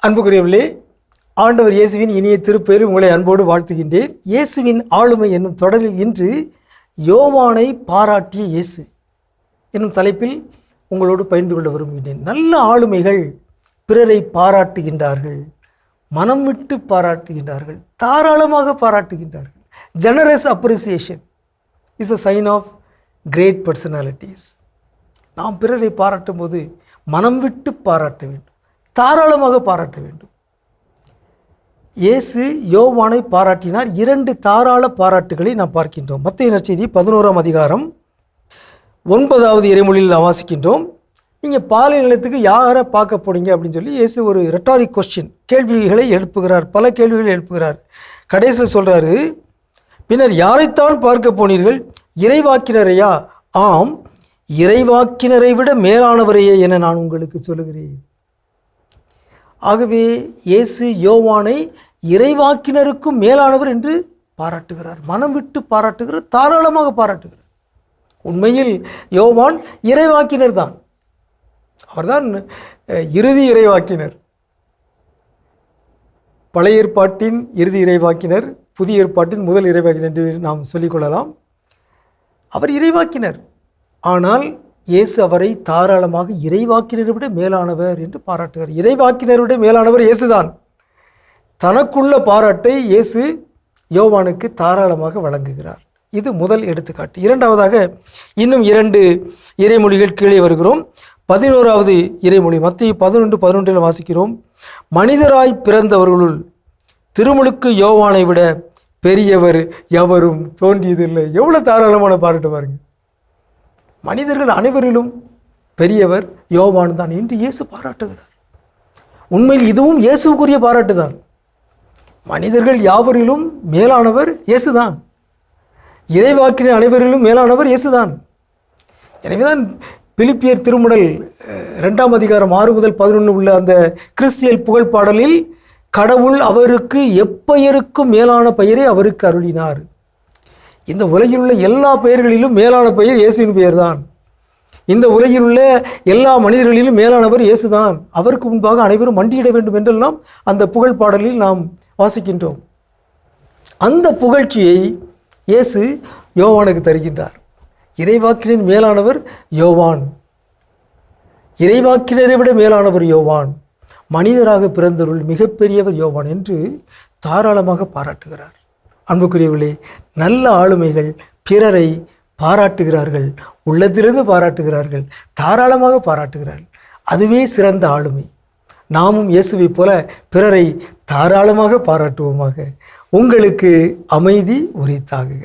அன்புக்குரியவர்களே, ஆண்டவர் இயேசுவின் இனிய திருப்பெயரில் உங்களை அன்போடு வாழ்த்துகின்றேன். இயேசுவின் ஆளுமை என்னும் தொடரில் இன்று யோவானை பாராட்டிய இயேசு என்னும் தலைப்பில் உங்களோடு பகிர்ந்து கொள்ள விரும்புகின்றேன். நல்ல ஆளுமைகள் பிறரை பாராட்டுகின்றார்கள், மனம் விட்டு பாராட்டுகின்றார்கள், தாராளமாக பாராட்டுகின்றார்கள். Generous appreciation is a sign of great personalities. நாம் பிறரை பாராட்டும் போது மனம் விட்டு பாராட்ட வேண்டும், தாராளமாக பாராட்ட வேண்டும். இயேசு யோவானை பாராட்டினார். 2 தாராள பாராட்டுகளை நாம் பார்க்கின்றோம். மத்தேயு நற்செய்தி 11ஆம் அதிகாரம் 9வது இறைமொழியில் நாம் வாசிக்கின்றோம். நீங்கள் பாலை நிலத்துக்கு யாரை பார்க்க போனீங்க அப்படின்னு சொல்லி இயேசு ஒரு ரெட்டாரிக் கொஸ்டின், கேள்விகளை எழுப்புகிறார், பல கேள்விகளை எழுப்புகிறார். கடைசியில் சொல்கிறாரு, பின்னர் யாரைத்தான் பார்க்க போனீர்கள்? இறைவாக்கினரையா? ஆம், இறைவாக்கினரை விட மேலானவரையே என நான் உங்களுக்கு சொல்லுகிறேன். ஆகவே இயேசு யோவானை இறைவாக்கினருக்கும் மேலானவர் என்று பாராட்டுகிறார், மனம் விட்டு பாராட்டுகிறார், தாராளமாக பாராட்டுகிறார். உண்மையில் யோவான் இறைவாக்கினர் தான். அவர்தான் இறுதி இறைவாக்கினர். பழைய ஏற்பாட்டின் இறுதி இறைவாக்கினர், புதிய ஏற்பாட்டின் முதல் இறைவாக்கினர் என்று நாம் சொல்லிக்கொள்ளலாம். அவர் இறைவாக்கினர். ஆனால் இயேசு அவரை தாராளமாக இறைவாக்கினரை விட மேலானவர் என்று பாராட்டுகிறார். இறைவாக்கினரை விட மேலானவர் இயேசுதான். தனக்குள்ள பாராட்டை இயேசு யோவானுக்கு தாராளமாக வழங்குகிறார். இது முதல் எடுத்துக்காட்டு. இரண்டாவதாக இன்னும் 2 இறைமொழிகள் கீழே வருகிறோம். 11வது இறைமொழி மத்தேயு 11:11 வாசிக்கிறோம். மனிதராய் பிறந்தவர்களுள் திருமுழுக்கு யோவானை விட பெரியவர் எவரும் தோன்றியதில்லை. எவ்வளோ தாராளமான பாராட்டு பாருங்க. மனிதர்கள் அனைவரிலும் பெரியவர் யோவான் தான் என்று இயேசு பாராட்டுகிறார். உண்மையில் இதுவும் இயேசுக்குரிய பாராட்டு தான். மனிதர்கள் யாவரிலும் மேலானவர் இயேசுதான். இறைவாக்கினர் அனைவரிலும் மேலானவர் இயேசுதான். எனவேதான் பிலிப்பியர் திருமுடல் 2ஆம் அதிகாரம் 6 முதல் 11 உள்ள அந்த கிறிஸ்தியல் புகழ் பாடலில் கடவுள் அவருக்கு எப்பெயருக்கும் மேலான பெயரை அவருக்கு அருளினார். இந்த உலகில் உள்ள எல்லா பெயர்களிலும் மேலான பெயர் இயேசுவின் பெயர்தான். இந்த உலகில் உள்ள எல்லா மனிதர்களிலும் மேலானவர் இயேசுதான். அவருக்கு முன்பாக அனைவரும் மண்டியிட வேண்டும் என்றெல்லாம் அந்த புகழ் பாடலில் நாம் வாசிக்கின்றோம். அந்த புகழ்ச்சியை இயேசு யோவானுக்கு தருகின்றார். இறைவாக்கினின் மேலானவர் யோவான், இறைவாக்கினரை விட மேலானவர் யோவான், மனிதராக பிறந்தவருள் மிகப்பெரியவர் யோவான் என்று தாராளமாக பாராட்டுகிறார். அன்புக்குரியவர்களே, நல்ல ஆளுமைகள் பிறரை பாராட்டுகிறார்கள், உள்ளத்திலிருந்து பாராட்டுகிறார்கள், தாராளமாக பாராட்டுகிறார்கள். அதுவே சிறந்த ஆளுமை. நாமும் இயேசுவை போல பிறரை தாராளமாக பாராட்டுவோமாக. உங்களுக்கு அமைதி உரித்தாகுக.